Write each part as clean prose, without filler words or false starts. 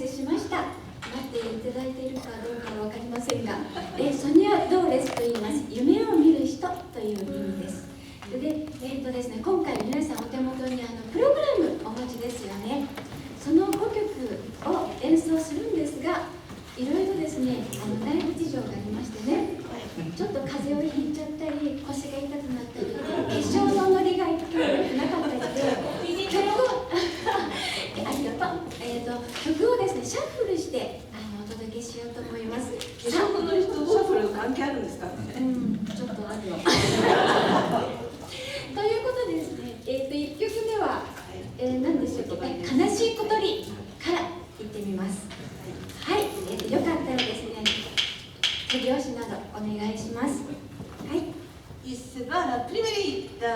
せしました。待っていただいているかどうかは分かりませんが、ソニア・ドーレスと言います。夢を見る人という意味です。ですね、今回皆さんお手元にプログラムお持ちですよね。その5曲を演奏するんですが、いろいろですね、内部事情がありましてね、ちょっと風邪をひいちゃったり、腰が痛くなったり、化粧のノリが今日良くなかったりで、曲をですね、シャッフルしてお届けしようと思います。化粧の人とシャッフル関係あるんですか？ちょっとあるよ。ということでですね、1曲目は、何でしょうか、悲しい小鳥からいってみます。はい、よかったらですね、手拍子などお願いします。はい。Isva la primerita.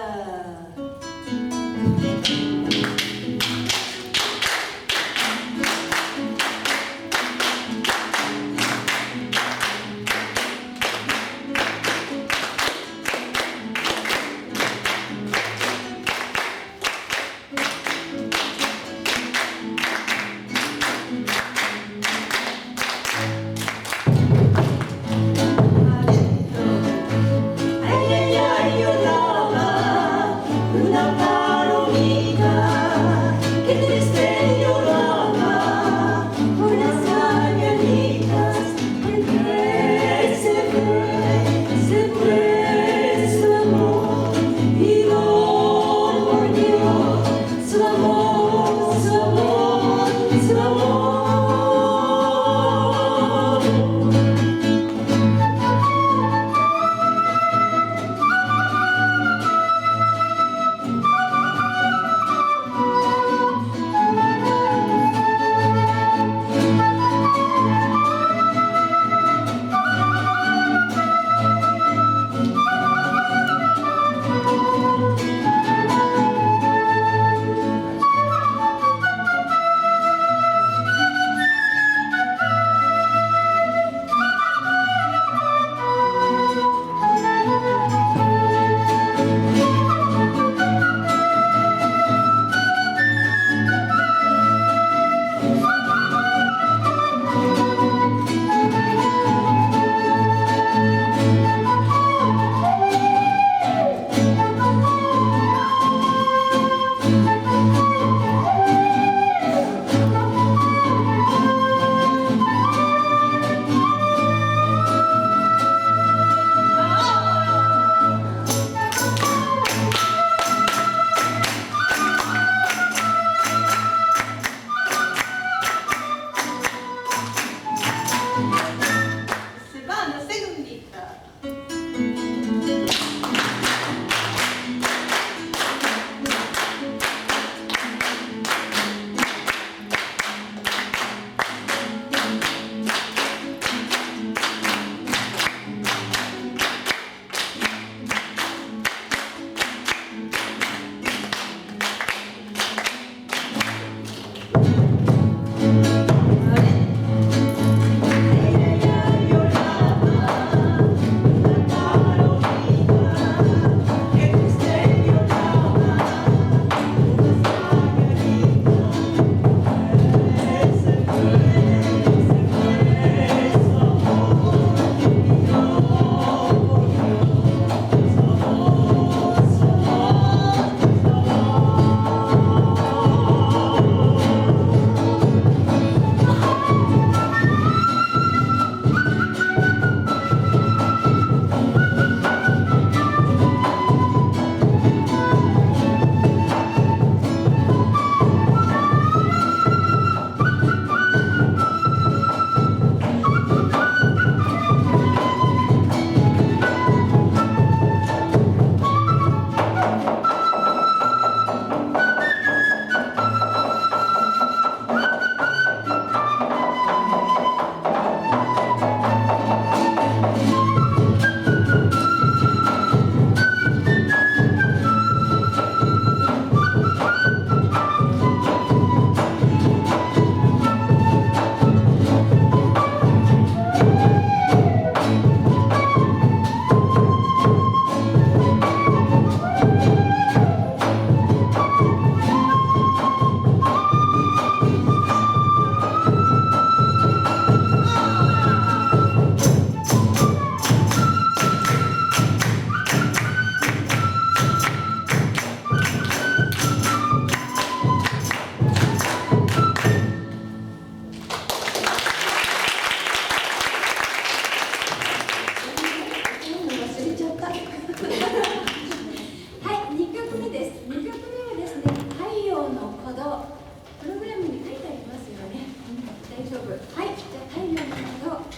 丈夫。はい、じゃあ太陽のカード、演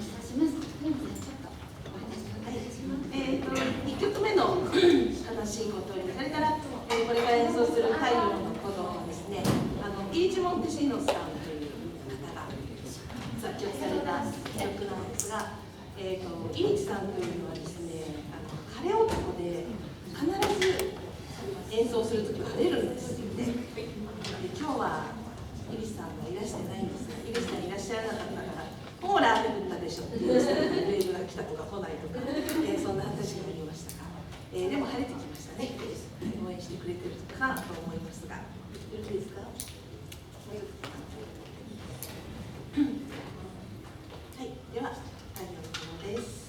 奏します。ちょっとお話をお願いします。1曲目の悲しいことに、それから、これから演奏する太陽の鼓動はですね、イーチ・モンテシーノさんという方が作曲された曲なんですが、イーチさんというのはですね、晴れ男で必ず演奏するときは晴れるんですって。で今日はイリスさんがいらしてないんですが、イリスさんいらっしゃらなかったからほら雨降ったでしょってイリスさんのメールが来たとか来ないとか、そんな話がありましたが、でも晴れてきましたね。応援してくれてるかなと思いますが、よろしいですか？はい、では太陽の鼓動です。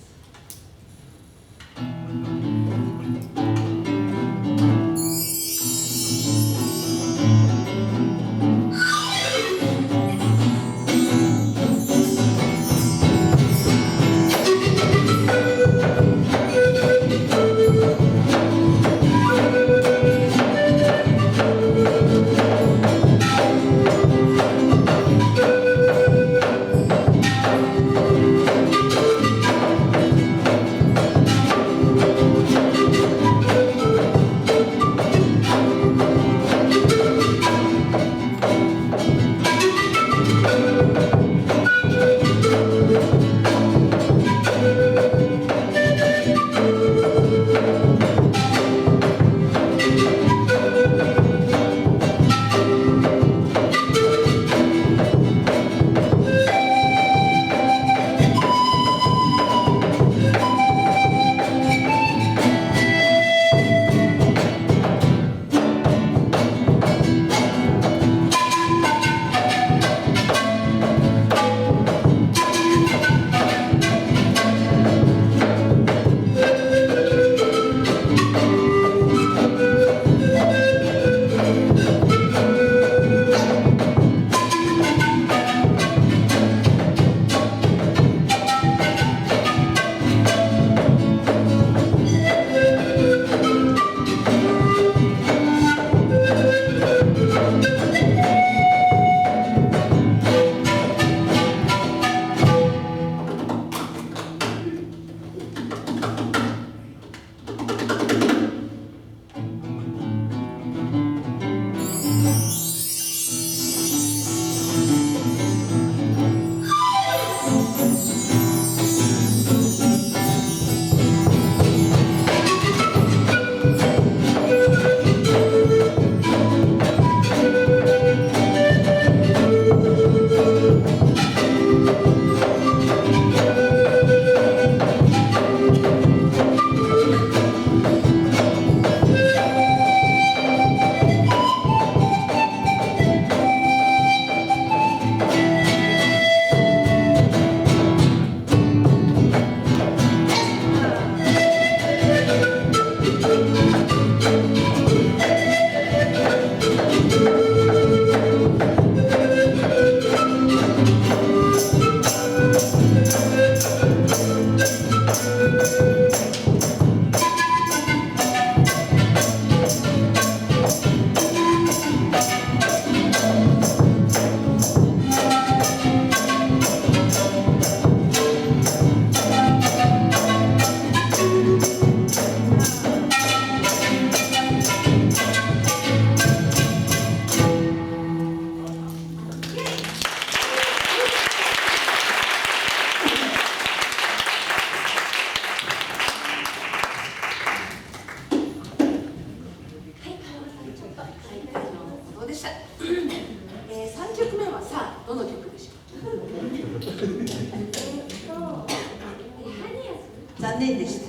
残念でした。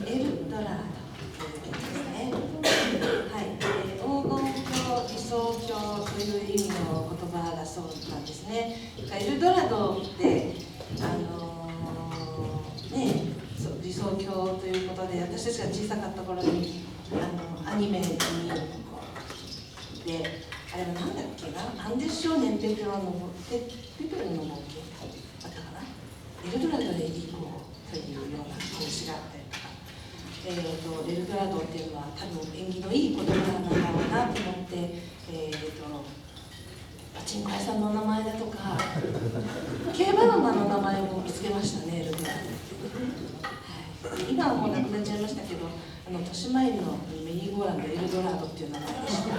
エルドラードですね。はい、黄金鏡、理想郷という意味の言葉がそうなんですね。エルドラドって理想郷ということで、私たちが小さかった頃にアニメにで、あれはなんだっけな、アンデス少年ペペロの冒険だったかな、エルドラドへ行こうというような話があったりとか、エルドラドっていうのは多分縁起のいい言葉なんだろうなと思って、パチンコ屋さんの名前だとか競馬の名前を見つけましたね、エルドラド、はい、今はもうなくなっちゃいましたけど、豊島園のメリーゴーランドエルドラドっていう名前でした。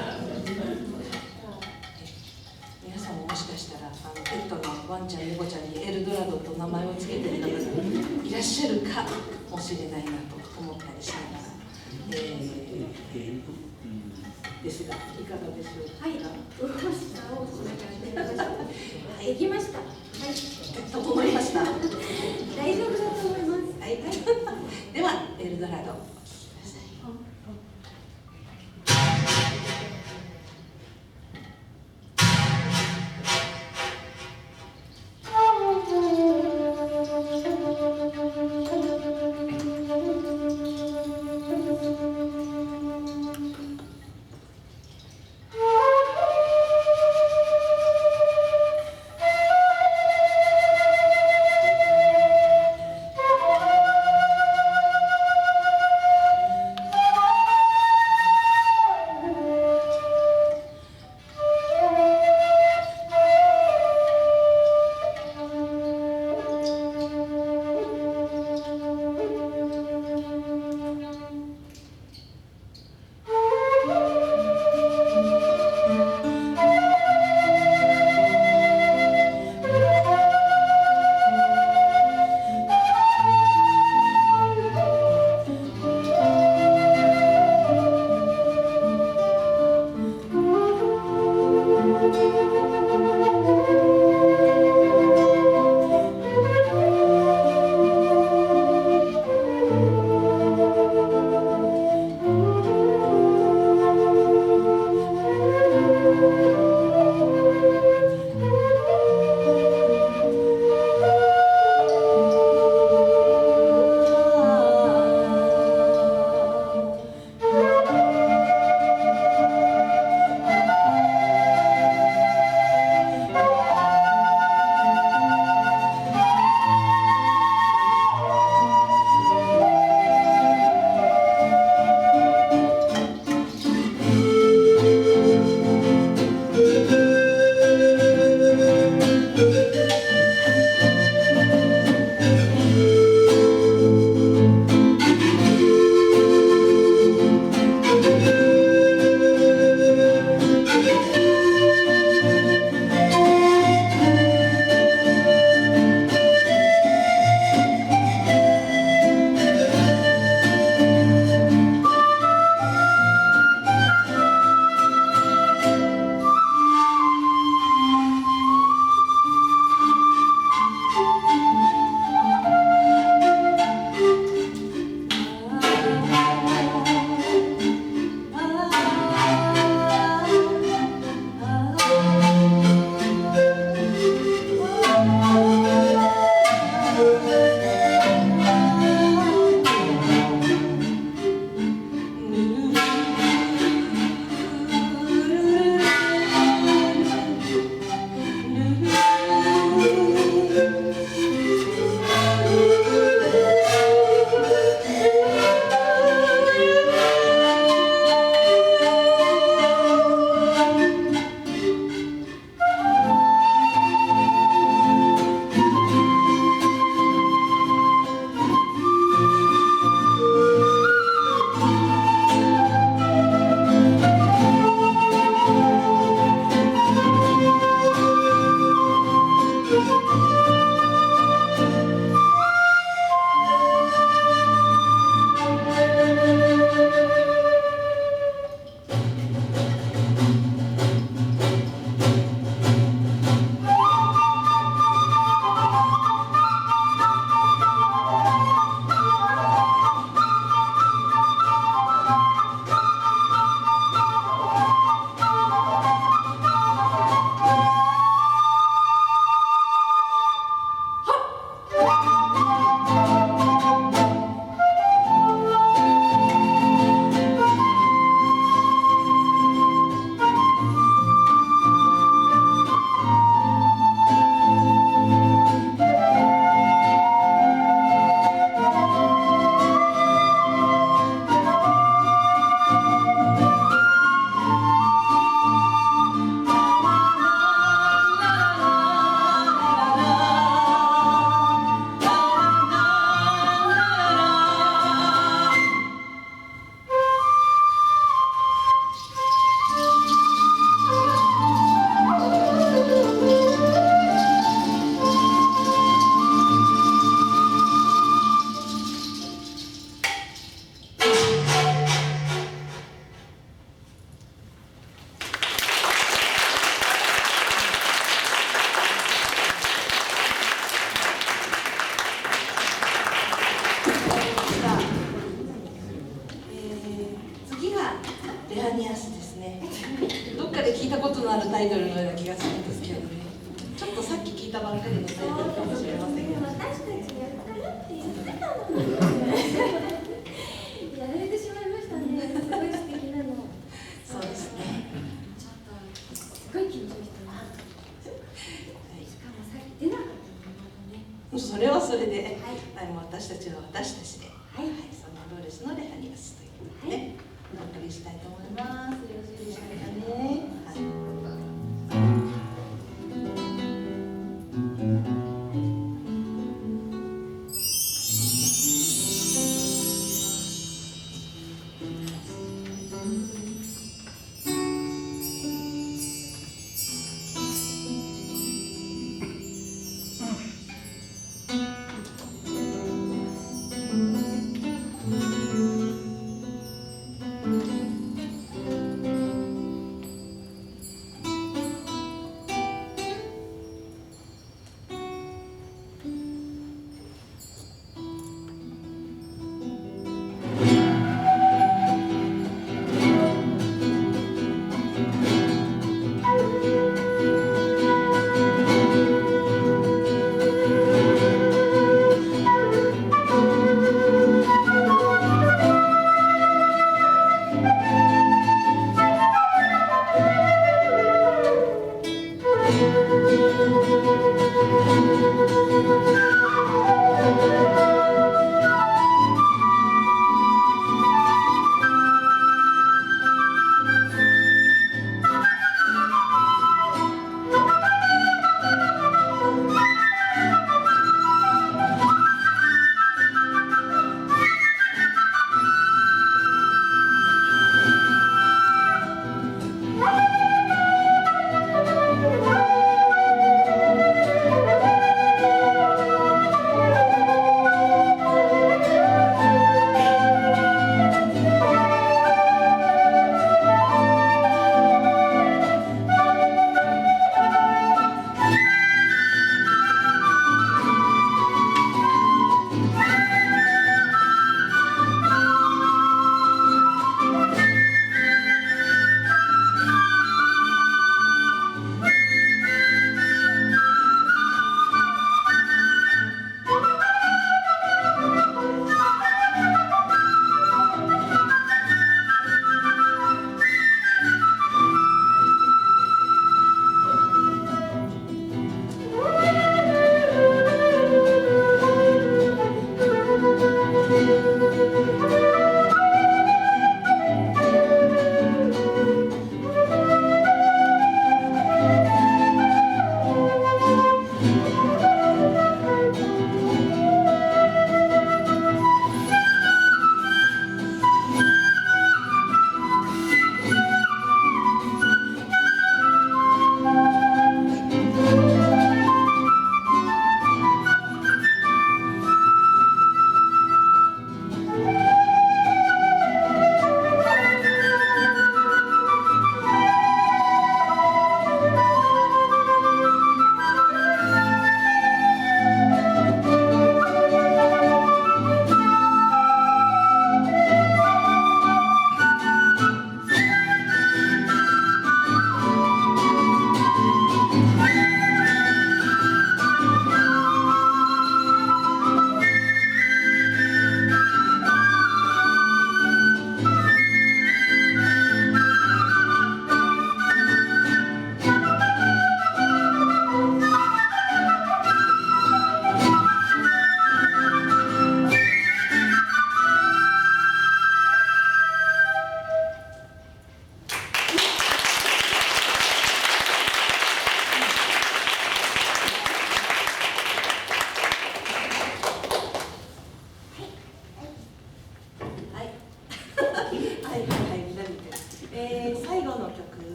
皆さんももしかしたらペットのワンちゃん、猫ちゃんにエルドラドと名前を付けてる方がいらっしゃるかもしれないなと思ったりしながら、ですが、いかがでしょうか。はい、どうしたをしながらできました。はい、整いました。大丈夫だと思います。はい、ではエルドラド。で聞いたことのあるタイトルのような気がするんですけどね。ちょっとさっき聞いたばっかりのタイトルかもしれませんけど。私たちやったらって言ってたのにやられてしまいましたね。すごい素敵なの。そうですね。ちょっとすごい緊張してます。しかもさっき出なかったのね。それはそれで、はい、私たちは私たちで、はい、そのドレスのレハニアスということで、ね、お送りしたいと思います。よろしいでしょうかね。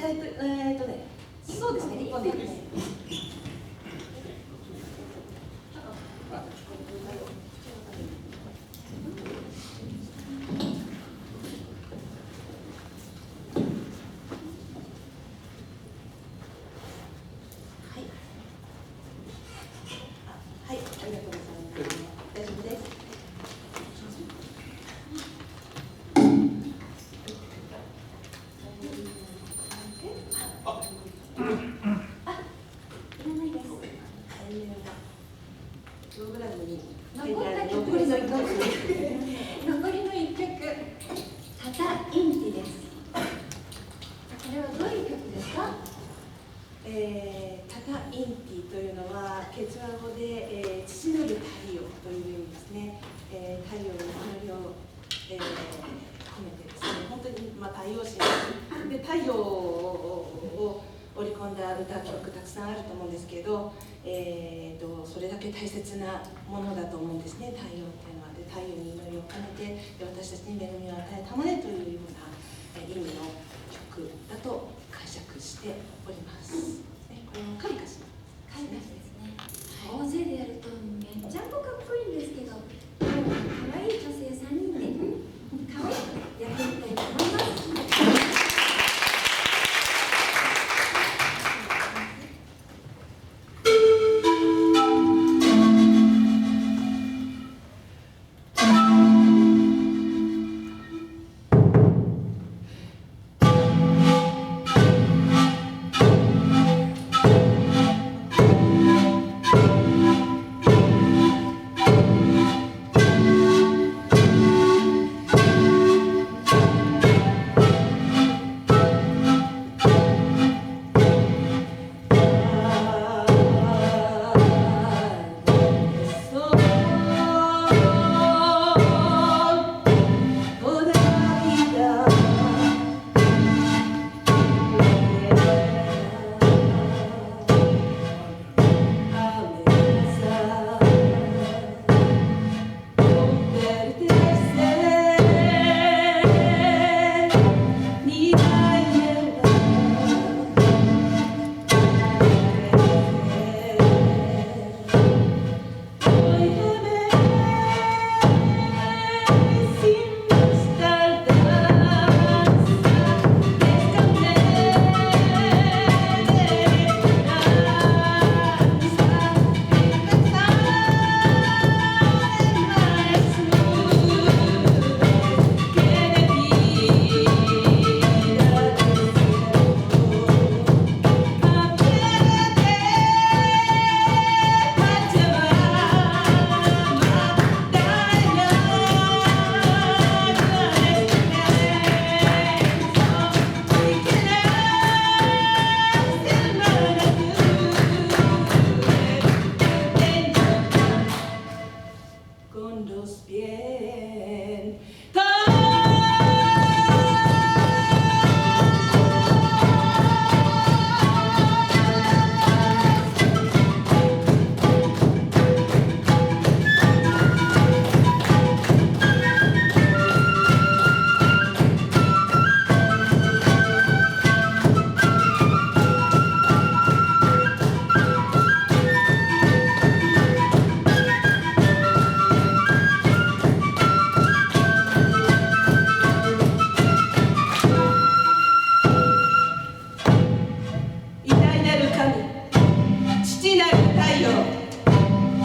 そうですね、1本でいいです。はい、ありがとうございます。大丈夫です。プログラムに残りの1曲、タタインティです。これはどういう曲ですか？タタインティというのはケチュア語で、父なる太陽という意味ですね。太陽の祈りを、込めてですね、本当に、太陽神で太陽を織り込んだ歌曲たくさんあると思うんですけど、それだけ大切なものだと思うんですね、太陽っていうのは。で、太陽に祈りを込めて、で私たちに恵みを与えたまえというような意味の曲だと解釈しております。これもカリカシですね。大勢でやるとめっちゃかっこいいんですけど、可愛い女性3人で可愛くやってみたいと思います。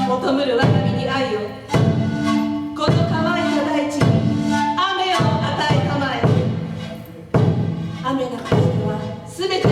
求むる我が身に愛を、この乾いた大地に雨を与えたまえ。雨なくしてはすべて